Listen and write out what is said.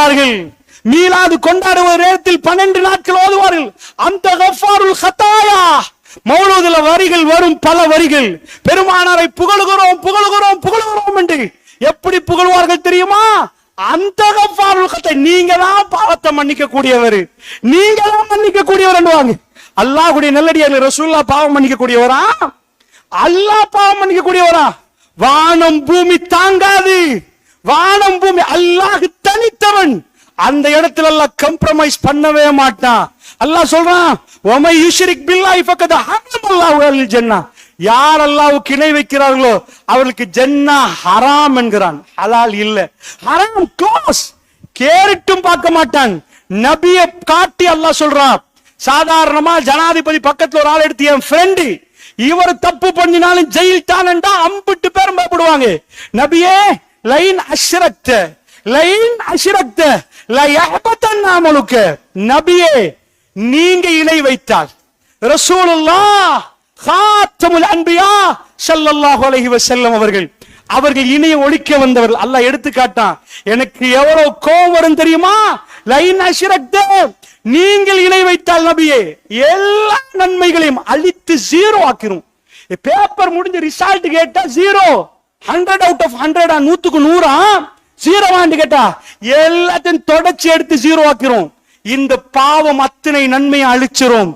ஓதுவார்கள். மீலாது கொண்டாடுவ நேரத்தில் 12 நாட்கள் ஓதுவார்கள். அந்த கஃபாருல் ஹதாயா மௌலூதுல வரிகள் வரும், பல வரிகள். பெருமானாரை புகழுகிறோம் புகழுகிறோம் புகழுகிறோம் என்று எப்படி புகழ்வார்கள் தெரியுமா? அந்த கஃபாருல் ஹதாயா, நீங்க தான் பாவத்தை மன்னிக்க கூடியவர், நீங்க தான் மன்னிக்க கூடியவர் என்றுவாங்க. அல்லாஹ்வுடைய நல்லடியார்கள் ரசூலுல்லாஹ் பாவம் மன்னிக்க கூடியவரா? அல்லாஹ் பாவம் மன்னிக்க கூடியவரா? வானம் பூமி தாங்காது, வானம் பூமி. அல்லாஹ் தனித்தவன், அந்த இடத்துல அல்லாஹ் கம்ப்ரமைஸ் பண்ணவே மாட்டான். அல்லாஹ் சொல்றான், வமை யுஷ்ரிக் பில்லாஹி ஃபக்கத் ஹரமல்லாஹு அல் ஜன்னah, யார் அல்லாஹ்வுக்கு இணை வைக்கிறார்களோ அவர்களுக்கு ஜன்னா ஹராம் என்கிறான். ஹலால் இல்ல, ஹராம் க்ளோஸ். கேரிட்டும் பார்க்க மாட்டான். நபியை காட்டி அல்லாஹ் சொல்றான், சாதாரணமா ஜனாதிபதி பக்கத்துல ஒரு ஆள் எடுத்து, என் ஃப்ரெண்டு இவர் தப்பு பண்ணினாலும் ஜெயில் தானண்டா 50 பேரும் பயப்படுவாங்க. நபியே, லைன் அஷ்ரக்த லைன் அஷ்ரக்த லயஹபதன் அமலுக, நபியே நீங்க இணை வைத்தால் ரசூலுல்லாஹ் காத்தமுல் அன்பியா ஸல்லல்லாஹு அலைஹி வஸல்லம் அவர்கள் இணையை ஒழிக்க வந்தவர்கள். அல்லாஹ் எடுத்து காட்டான், எனக்கு எவ்வளவு கோபம் வரும் தெரியுமா? லைன் அஷ்ரக்த, நீங்கள் இணை வைத்தால் நபியே எல்லா நன்மைகளையும் அழித்து 0 ஆக்கிரும். பேப்பர் முடிஞ்ச ரிசல்ட் கேட்டா 0, 100 out of 100, 100க்கு 100 0 கேட்டா எல்லாத்தையும் தொடச்சி எடுத்து 0 ஆக்கிறோம். இந்த பாவம் அத்தனை நன்மையை அழிச்சிரும்.